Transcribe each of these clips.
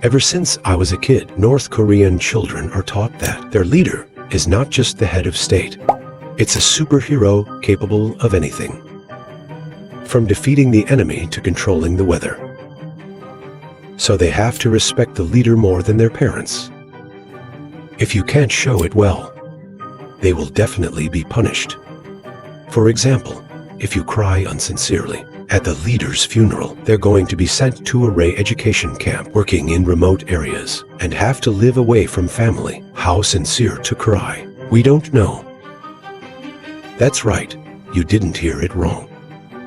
Ever since I was a kid, North Korean children are taught that their leader is not just the head of state. It's a superhero capable of anything, from defeating the enemy to controlling the weather. So they have to respect the leader more than their parents. If you can't show it well, they will definitely be punished. For example, if you cry unsincerely at the leader's funeral, they're going to be sent to a re-education camp working in remote areas and have to live away from family. How sincere to cry? We don't know. That's right, you didn't hear it wrong.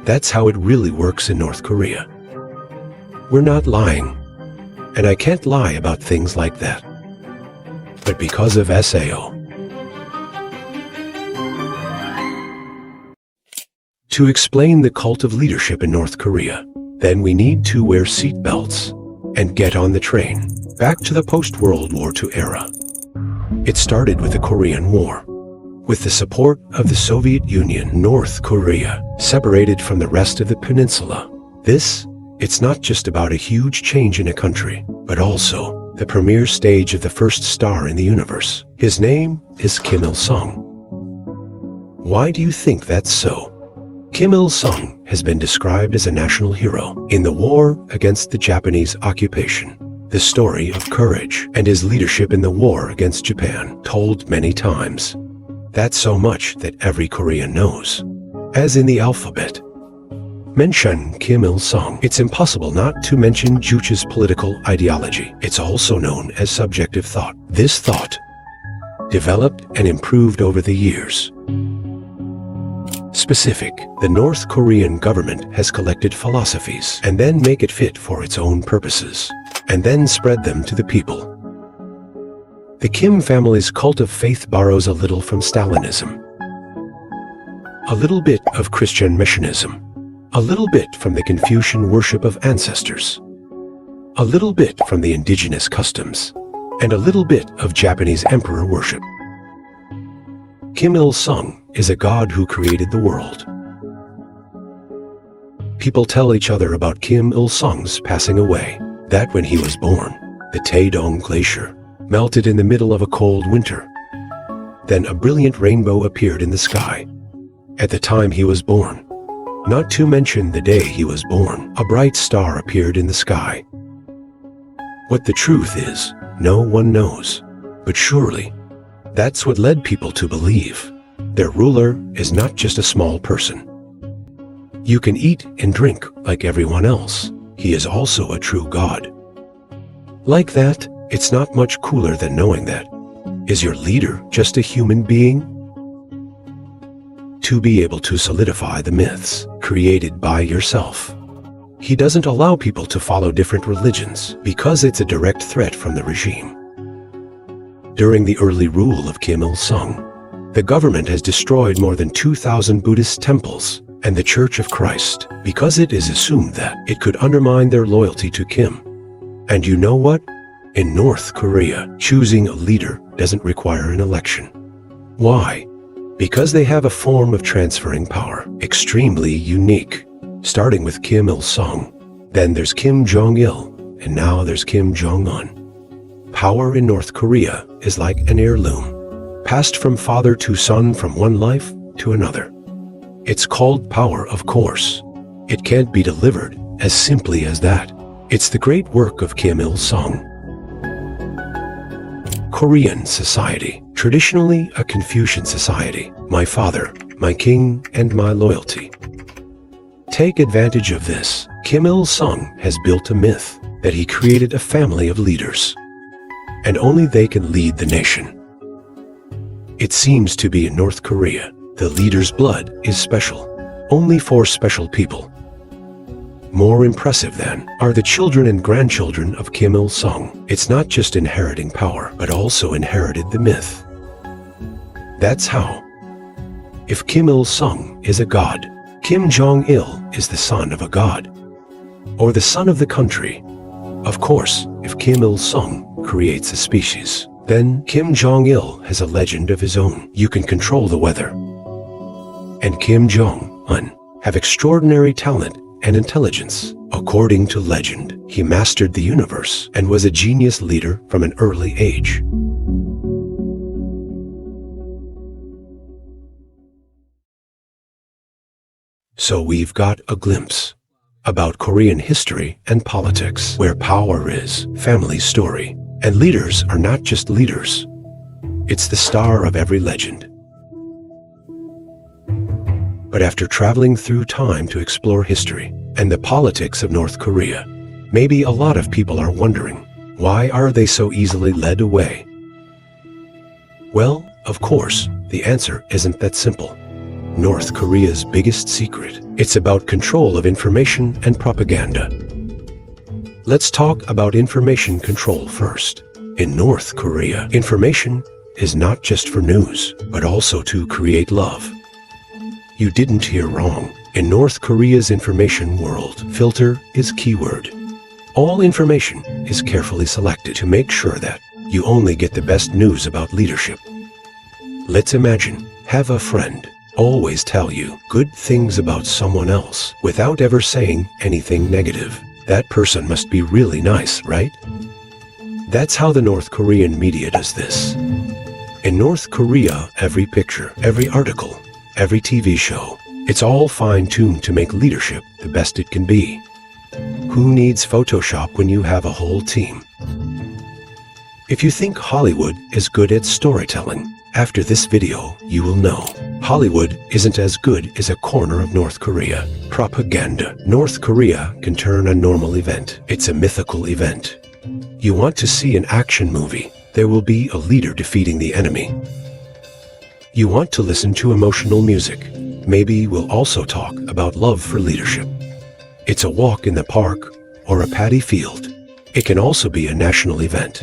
That's how it really works in North Korea. We're not lying, and I can't lie about things like that. But because of SAO. To explain the cult of leadership in North Korea, then we need to wear seat belts and get on the train back to the post-World War II era. It started with the Korean War. With the support of the Soviet Union, North Korea separated from the rest of the peninsula. It's not just about a huge change in a country, but also the premier stage of the first star in the universe. His name is Kim Il-sung. Why do you think that's so? Kim Il-sung has been described as a national hero in the war against the Japanese occupation. The story of courage and his leadership in the war against Japan, told many times. That's so much that every Korean knows. As in the alphabet. Mention Kim Il-sung. It's impossible not to mention Juche's political ideology. It's also known as subjective thought. This thought developed and improved over the years. Specific, the North Korean government has collected philosophies and then make it fit for its own purposes, and then spread them to the people. The Kim family's cult of faith borrows a little from Stalinism, a little bit of Christian missionism, a little bit from the Confucian worship of ancestors, a little bit from the indigenous customs, and a little bit of Japanese emperor worship. Kim Il-sung is a god who created the world. People tell each other about Kim Il-sung's passing away, that when he was born, the Taedong Glacier melted in the middle of a cold winter. Then a brilliant rainbow appeared in the sky at the time he was born. Not to mention the day he was born, a bright star appeared in the sky. What the truth is, no one knows. But surely, that's what led people to believe their ruler is not just a small person. You can eat and drink like everyone else. He is also a true god. Like that, it's not much cooler than knowing that. Is your leader just a human being? To be able to solidify the myths created by yourself. He doesn't allow people to follow different religions because it's a direct threat from the regime. During the early rule of Kim Il-sung, the government has destroyed more than 2,000 Buddhist temples and the Church of Christ because it is assumed that it could undermine their loyalty to Kim. And you know what? In North Korea, choosing a leader doesn't require an election. Why? Because they have a form of transferring power, extremely unique, starting with Kim Il-sung. Then there's Kim Jong-il, and now there's Kim Jong-un. Power in North Korea is like an heirloom, passed from father to son, from one life to another. It's called power, of course. It can't be delivered as simply as that. It's the great work of Kim Il-sung. Korean society, traditionally a Confucian society, my father, my king, and my loyalty. Take advantage of this. Kim Il-sung has built a myth that he created a family of leaders, and only they can lead the nation. It seems to be in North Korea, the leader's blood is special, only for special people. More impressive then are the children and grandchildren of Kim Il-sung. It's not just inheriting power, but also inherited the myth. That's how. If Kim Il-sung is a god, Kim Jong-il is the son of a god, or the son of the country. Of course, if Kim Il-sung creates a species, then Kim Jong-il has a legend of his own. You can control the weather. And Kim Jong-un have extraordinary talent and intelligence. According to legend, he mastered the universe and was a genius leader from an early age. So we've got a glimpse about Korean history and politics, where power is family story, and leaders are not just leaders. It's the star of every legend. But after traveling through time to explore history and the politics of North Korea, maybe a lot of people are wondering, why are they so easily led away? Well, of course, the answer isn't that simple. North Korea's biggest secret, it's about control of information and propaganda. Let's talk about information control first. In North Korea, information is not just for news, but also to create love. You didn't hear wrong. In North Korea's information world, filter is keyword. All information is carefully selected to make sure that you only get the best news about leadership. Let's imagine, have a friend always tell you good things about someone else without ever saying anything negative. That person must be really nice, right? That's how the North Korean media does this. In North Korea, every picture, every article, every TV show, it's all fine-tuned to make leadership the best it can be. Who needs Photoshop when you have a whole team? If you think Hollywood is good at storytelling, after this video, you will know Hollywood isn't as good as a corner of North Korea. Propaganda. North Korea can turn a normal event. It's a mythical event. You want to see an action movie? There will be a leader defeating the enemy. You want to listen to emotional music? Maybe we'll also talk about love for leadership. It's a walk in the park or a paddy field. It can also be a national event.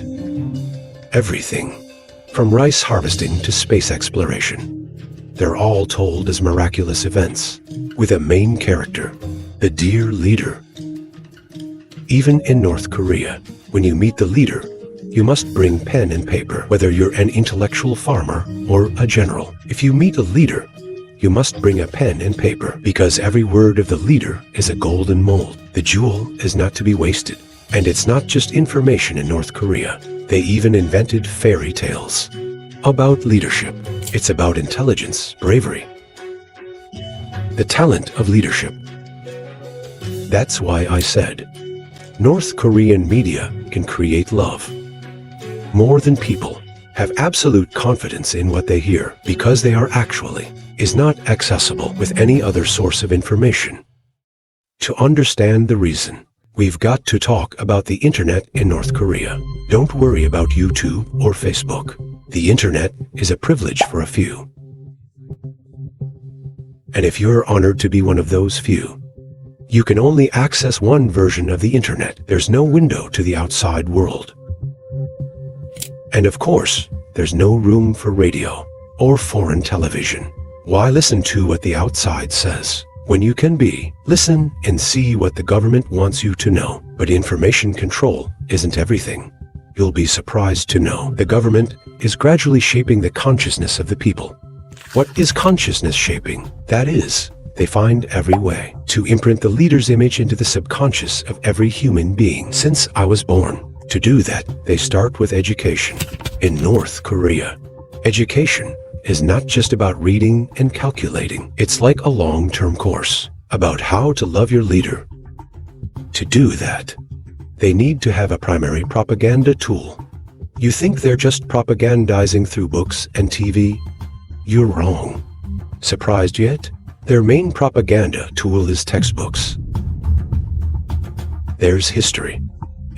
Everything, from rice harvesting to space exploration, they're all told as miraculous events, with a main character, the dear leader. Even in North Korea, when you meet the leader, you must bring pen and paper, whether you're an intellectual farmer or a general. If you meet a leader, you must bring a pen and paper, because every word of the leader is a golden mold. The jewel is not to be wasted. And it's not just information in North Korea. They even invented fairy tales about leadership. It's about intelligence, bravery, the talent of leadership. That's why I said, North Korean media can create love. More than people have absolute confidence in what they hear, because they are actually is not accessible with any other source of information. To understand the reason, we've got to talk about the internet in North Korea. Don't worry about YouTube or Facebook. The internet is a privilege for a few. And if you're honored to be one of those few, you can only access one version of the internet. There's no window to the outside world. And of course, there's no room for radio or foreign television. Why listen to what the outside says when you can listen and see what the government wants you to know? But information control isn't everything. You'll be surprised to know the government is gradually shaping the consciousness of the people. What is consciousness shaping? That is, they find every way to imprint the leader's image into the subconscious of every human being since I was born. To do that, they start with education. In North Korea, education is not just about reading and calculating. It's like a long-term course about how to love your leader. To do that, they need to have a primary propaganda tool. You think they're just propagandizing through books and TV? You're wrong. Surprised yet? Their main propaganda tool is textbooks. There's history.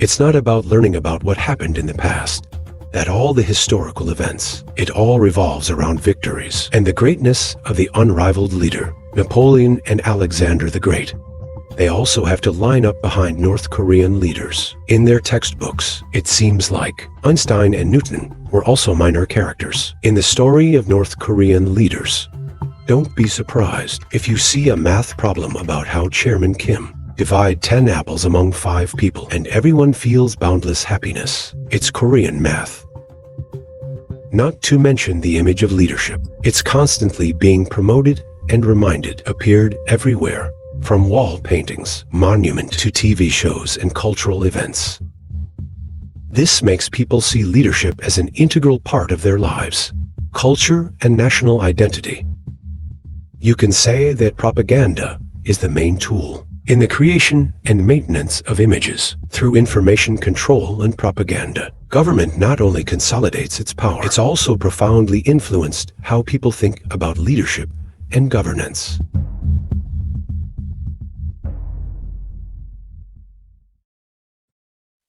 It's not about learning about what happened in the past, that all the historical events. It all revolves around victories and the greatness of the unrivaled leader, Napoleon and Alexander the Great. They also have to line up behind North Korean leaders. In their textbooks, it seems like Einstein and Newton were also minor characters in the story of North Korean leaders. Don't be surprised if you see a math problem about how Chairman Kim divide 10 apples among 5 people and everyone feels boundless happiness. It's Korean math. Not to mention the image of leadership. It's constantly being promoted and reminded, appeared everywhere. from wall paintings, monument to TV shows and cultural events. This makes people see leadership as an integral part of their lives, culture, and national identity. You can say that propaganda is the main tool in the creation and maintenance of images. Through information control and propaganda, government not only consolidates its power, it's also profoundly influenced how people think about leadership and governance.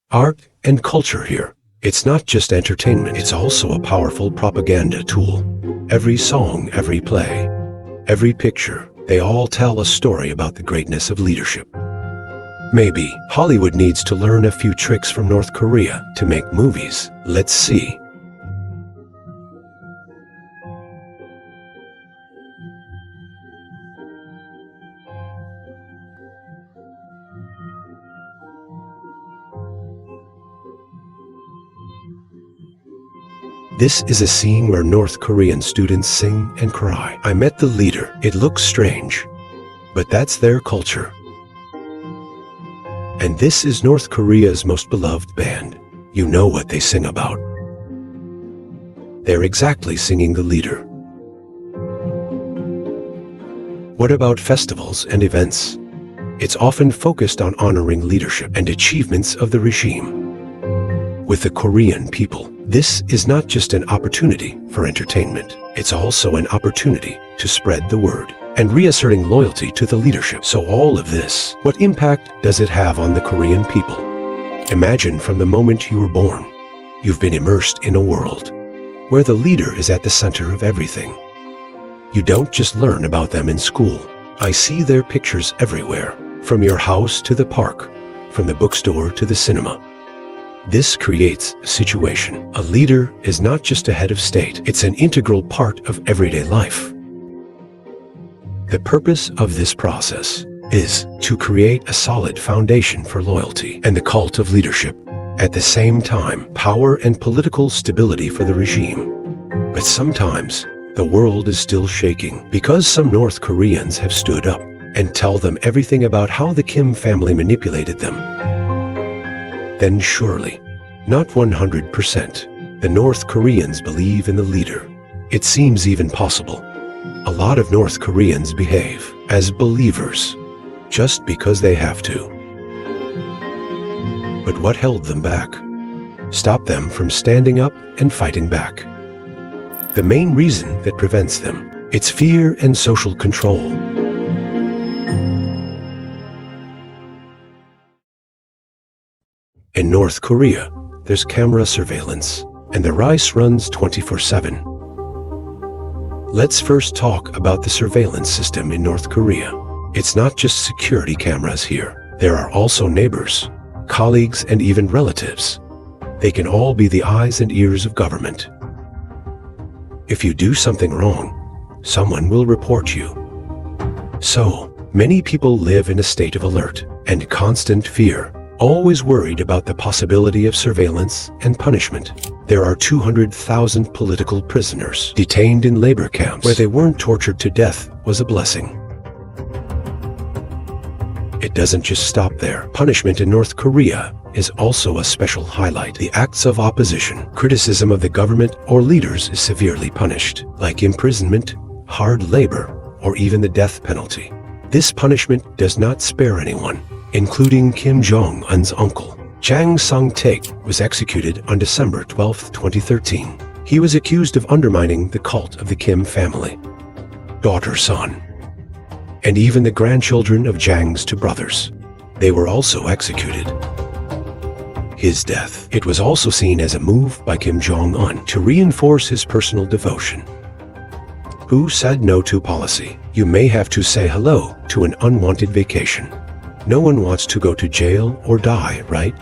Art and culture here. It's not just entertainment, it's also a powerful propaganda tool. Every song, every play, every picture, they all tell a story about the greatness of leadership. Maybe Hollywood needs to learn a few tricks from North Korea to make movies. Let's see. This is a scene where North Korean students sing and cry. I met the leader. It looks strange, but that's their culture. And this is North Korea's most beloved band. You know what they sing about. They're exactly singing the leader. What about festivals and events? It's often focused on honoring leadership and achievements of the regime. With the Korean people, this is not just an opportunity for entertainment. It's also an opportunity to spread the word and reasserting loyalty to the leadership. So all of this, what impact does it have on the Korean people? Imagine from the moment you were born, you've been immersed in a world where the leader is at the center of everything. You don't just learn about them in school. I see their pictures everywhere, from your house to the park, from the bookstore to the cinema. This creates a situation. A leader is not just a head of state, it's an integral part of everyday life. The purpose of this process is to create a solid foundation for loyalty and the cult of leadership. At the same time, power and political stability for the regime. But sometimes, the world is still shaking because some North Koreans have stood up and tell them everything about how the Kim family manipulated them. Then surely, not 100%, the North Koreans believe in the leader. It seems even possible. A lot of North Koreans behave as believers just because they have to. But what held them back? Stopped them from standing up and fighting back? The main reason that prevents them, it's fear and social control. In North Korea, there's camera surveillance, and the rice runs 24/7. Let's first talk about the surveillance system in North Korea. It's not just security cameras here. There are also neighbors, colleagues, and even relatives. They can all be the eyes and ears of government. If you do something wrong, someone will report you. So, many people live in a state of alert and constant fear, always worried about the possibility of surveillance and punishment. There are 200,000 political prisoners detained in labor camps where they weren't tortured to death was a blessing. It doesn't just stop there. Punishment in North Korea is also a special highlight. The acts of opposition, criticism of the government or leaders is severely punished, like imprisonment, hard labor, or even the death penalty. This punishment does not spare anyone, including Kim Jong-un's uncle. Jang Song-taek was executed on December 12, 2013. He was accused of undermining the cult of the Kim family. Daughter, son, and even the grandchildren of Jang's two brothers. They were also executed. His death, it was also seen as a move by Kim Jong-un to reinforce his personal devotion. Who said no to policy? You may have to say hello to an unwanted vacation. No one wants to go to jail or die, right?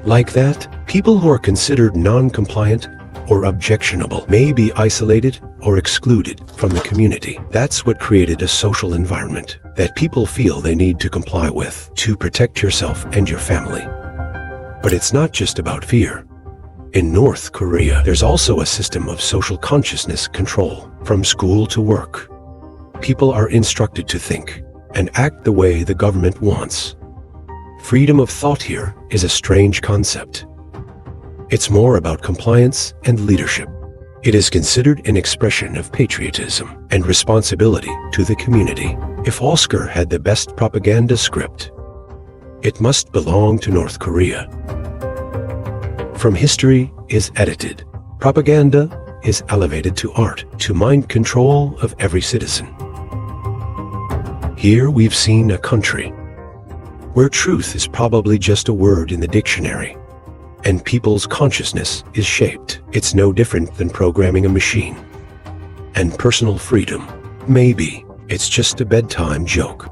Like that, people who are considered non-compliant or objectionable may be isolated or excluded from the community. That's what created a social environment that people feel they need to comply with to protect yourself and your family. But it's not just about fear. In North Korea, there's also a system of social consciousness control from school to work. People are instructed to think and act the way the government wants. Freedom of thought here is a strange concept. It's more about compliance and leadership. It is considered an expression of patriotism and responsibility to the community. If Oscar had the best propaganda script, it must belong to North Korea. From history is edited. Propaganda is elevated to art, to mind control of every citizen. Here we've seen a country where truth is probably just a word in the dictionary, and people's consciousness is shaped. It's no different than programming a machine. And personal freedom, maybe it's just a bedtime joke.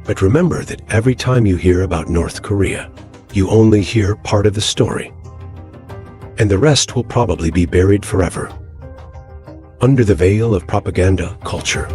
But remember that every time you hear about North Korea, you only hear part of the story, and the rest will probably be buried forever under the veil of propaganda culture.